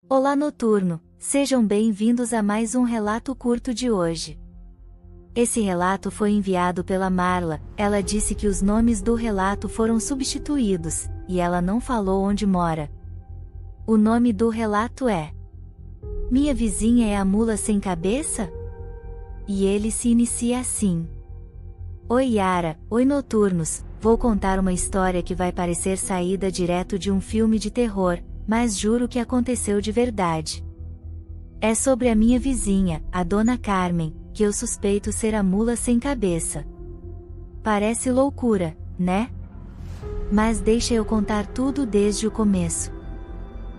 Olá noturno, sejam bem-vindos a mais um relato curto de hoje. Esse relato foi enviado pela Marla. Ela disse que os nomes do relato foram substituídos, e ela não falou onde mora. O nome do relato é Minha Vizinha é a Mula Sem Cabeça? E ele se inicia assim. Oi Yara, oi noturnos, vou contar uma história que vai parecer saída direto de um filme de terror, mas juro que aconteceu de verdade. É sobre a minha vizinha, a Dona Carmen, que eu suspeito ser a mula sem cabeça. Parece loucura, né? Mas deixa eu contar tudo desde o começo.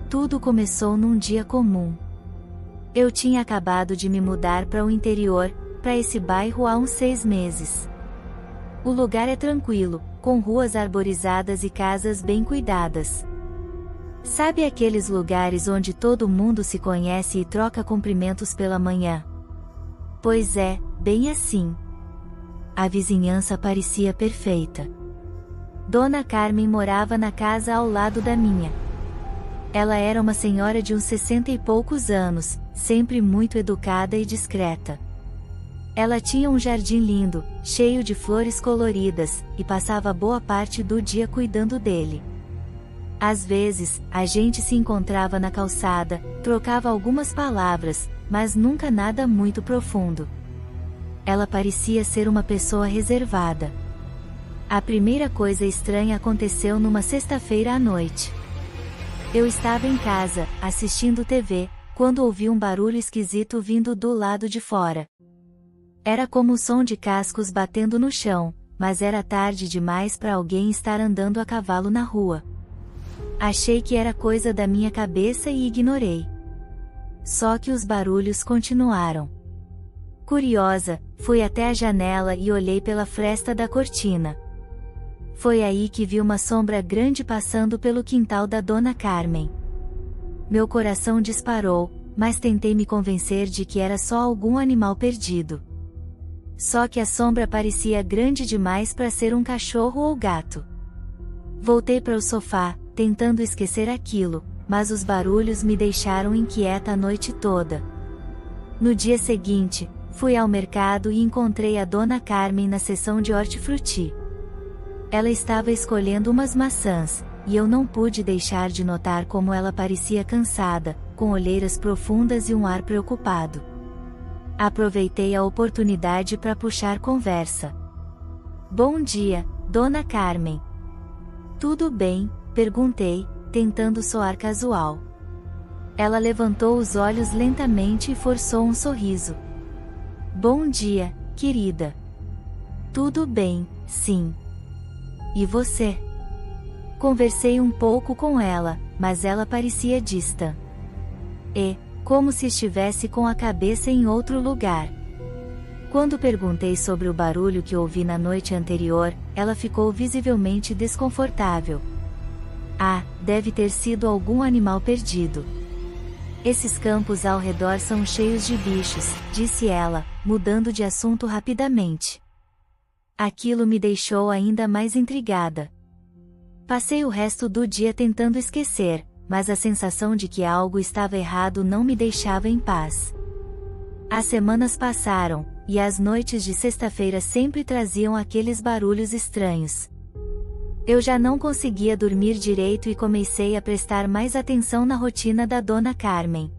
Tudo começou num dia comum. Eu tinha acabado de me mudar para o interior, para esse bairro há uns 6 meses. O lugar é tranquilo, com ruas arborizadas e casas bem cuidadas. Sabe aqueles lugares onde todo mundo se conhece e troca cumprimentos pela manhã? Pois é, bem assim. A vizinhança parecia perfeita. Dona Carmen morava na casa ao lado da minha. Ela era uma senhora de uns 60 e poucos anos, sempre muito educada e discreta. Ela tinha um jardim lindo, cheio de flores coloridas, e passava boa parte do dia cuidando dele. Às vezes, a gente se encontrava na calçada, trocava algumas palavras, mas nunca nada muito profundo. Ela parecia ser uma pessoa reservada. A primeira coisa estranha aconteceu numa sexta-feira à noite. Eu estava em casa, assistindo TV, quando ouvi um barulho esquisito vindo do lado de fora. Era como o som de cascos batendo no chão, mas era tarde demais para alguém estar andando a cavalo na rua. Achei que era coisa da minha cabeça e ignorei. Só que os barulhos continuaram. Curiosa, fui até a janela e olhei pela fresta da cortina. Foi aí que vi uma sombra grande passando pelo quintal da Dona Carmen. Meu coração disparou, mas tentei me convencer de que era só algum animal perdido. Só que a sombra parecia grande demais para ser um cachorro ou gato. Voltei para o sofá, tentando esquecer aquilo, mas os barulhos me deixaram inquieta a noite toda. No dia seguinte, fui ao mercado e encontrei a Dona Carmen na seção de hortifruti. Ela estava escolhendo umas maçãs, e eu não pude deixar de notar como ela parecia cansada, com olheiras profundas e um ar preocupado. Aproveitei a oportunidade para puxar conversa. Bom dia, Dona Carmen. Tudo bem? Perguntei, tentando soar casual. Ela levantou os olhos lentamente e forçou um sorriso. Bom dia, querida. Tudo bem, sim. E você? Conversei um pouco com ela, mas ela parecia distante. Como se estivesse com a cabeça em outro lugar. Quando perguntei sobre o barulho que ouvi na noite anterior, ela ficou visivelmente desconfortável. Ah, deve ter sido algum animal perdido. Esses campos ao redor são cheios de bichos, disse ela, mudando de assunto rapidamente. Aquilo me deixou ainda mais intrigada. Passei o resto do dia tentando esquecer, mas a sensação de que algo estava errado não me deixava em paz. As semanas passaram, e as noites de sexta-feira sempre traziam aqueles barulhos estranhos. Eu já não conseguia dormir direito e comecei a prestar mais atenção na rotina da Dona Carmen.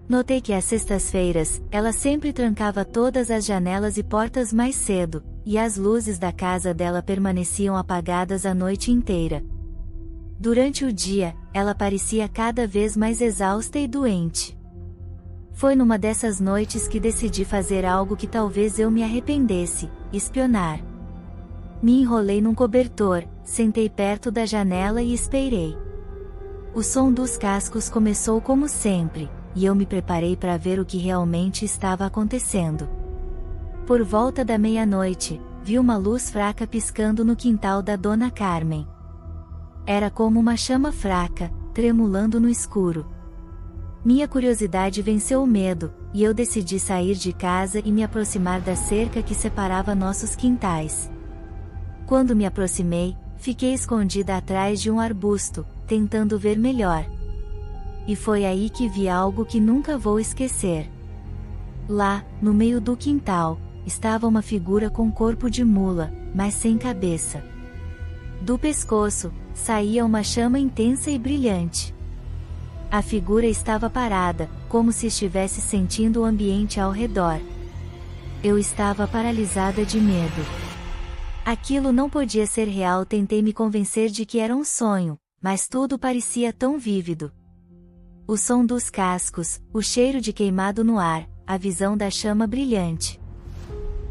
Notei que às sextas-feiras, ela sempre trancava todas as janelas e portas mais cedo, e as luzes da casa dela permaneciam apagadas a noite inteira. Durante o dia, ela parecia cada vez mais exausta e doente. Foi numa dessas noites que decidi fazer algo que talvez eu me arrependesse: espionar. Me enrolei num cobertor, sentei perto da janela e esperei. O som dos cascos começou como sempre, e eu me preparei para ver o que realmente estava acontecendo. Por volta da meia-noite, vi uma luz fraca piscando no quintal da Dona Carmen. Era como uma chama fraca, tremulando no escuro. Minha curiosidade venceu o medo, e eu decidi sair de casa e me aproximar da cerca que separava nossos quintais. Quando me aproximei, fiquei escondida atrás de um arbusto, tentando ver melhor. e foi aí que vi algo que nunca vou esquecer. Lá, no meio do quintal, estava uma figura com corpo de mula, mas sem cabeça. Do pescoço, saía uma chama intensa e brilhante. A figura estava parada, como se estivesse sentindo o ambiente ao redor. Eu estava paralisada de medo. Aquilo não podia ser real. Tentei me convencer de que era um sonho, mas tudo parecia tão vívido. O som dos cascos, o cheiro de queimado no ar, a visão da chama brilhante.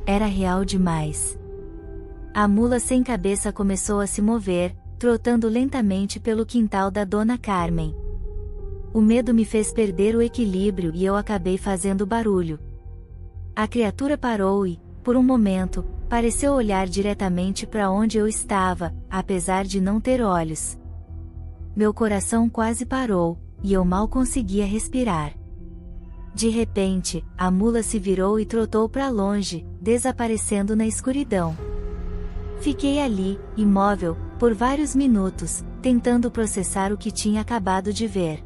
Era real demais. A mula sem cabeça começou a se mover, trotando lentamente pelo quintal da Dona Carmen. O medo me fez perder o equilíbrio e eu acabei fazendo barulho. A criatura parou e, por um momento, pareceu olhar diretamente para onde eu estava, apesar de não ter olhos. Meu coração quase parou, e eu mal conseguia respirar. De repente, a mula se virou e trotou para longe, desaparecendo na escuridão. Fiquei ali, imóvel, por vários minutos, tentando processar o que tinha acabado de ver.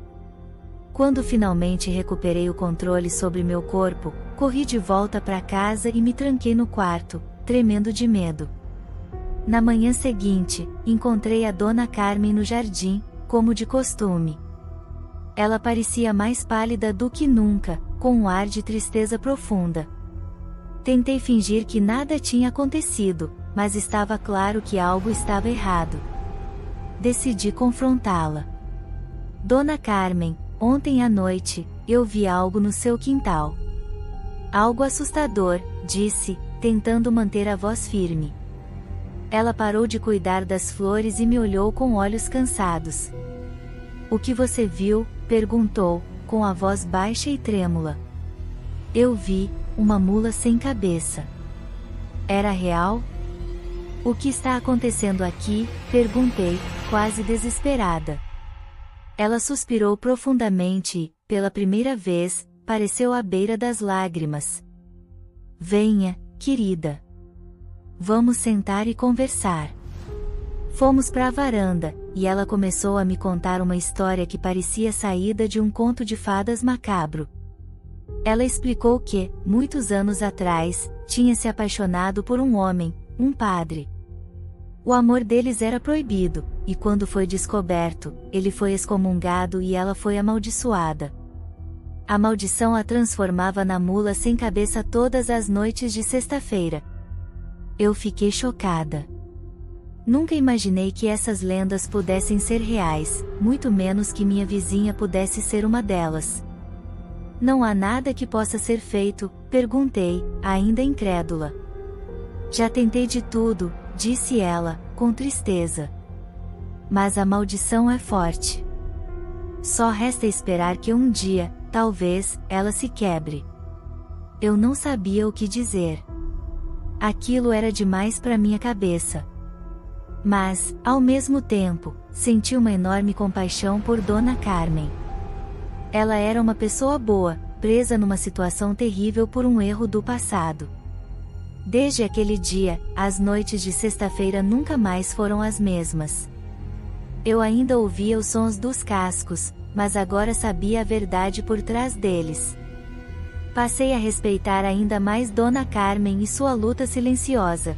Quando finalmente recuperei o controle sobre meu corpo, corri de volta para casa e me tranquei no quarto, tremendo de medo. Na manhã seguinte, encontrei a Dona Carmen no jardim, como de costume. Ela parecia mais pálida do que nunca, com um ar de tristeza profunda. Tentei fingir que nada tinha acontecido, mas estava claro que algo estava errado. Decidi confrontá-la. Dona Carmen, ontem à noite, eu vi algo no seu quintal. Algo assustador, disse, tentando manter a voz firme. Ela parou de cuidar das flores e me olhou com olhos cansados. O que você viu? Perguntou, com a voz baixa e trêmula. Eu vi uma mula sem cabeça. Era real? O que está acontecendo aqui? Perguntei, quase desesperada. Ela suspirou profundamente e, pela primeira vez, pareceu à beira das lágrimas. Venha, querida. Vamos sentar e conversar. Fomos para a varanda, e ela começou a me contar uma história que parecia saída de um conto de fadas macabro. Ela explicou que, muitos anos atrás, tinha se apaixonado por um homem, um padre. O amor deles era proibido, e quando foi descoberto, ele foi excomungado e ela foi amaldiçoada. A maldição a transformava na mula sem cabeça todas as noites de sexta-feira. Eu fiquei chocada. Nunca imaginei que essas lendas pudessem ser reais, muito menos que minha vizinha pudesse ser uma delas. Não há nada que possa ser feito? Perguntei, ainda incrédula. Já tentei de tudo, disse ela, com tristeza. Mas a maldição é forte. Só resta esperar que um dia, talvez, ela se quebre. Eu não sabia o que dizer. Aquilo era demais para minha cabeça. Mas, ao mesmo tempo, senti uma enorme compaixão por Dona Carmen. Ela era uma pessoa boa, presa numa situação terrível por um erro do passado. Desde aquele dia, as noites de sexta-feira nunca mais foram as mesmas. Eu ainda ouvia os sons dos cascos, mas agora sabia a verdade por trás deles. Passei a respeitar ainda mais Dona Carmen e sua luta silenciosa.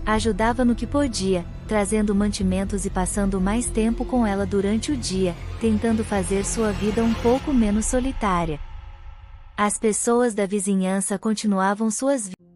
Ajudava no que podia, trazendo mantimentos e passando mais tempo com ela durante o dia, tentando fazer sua vida um pouco menos solitária. As pessoas da vizinhança continuavam suas vidas.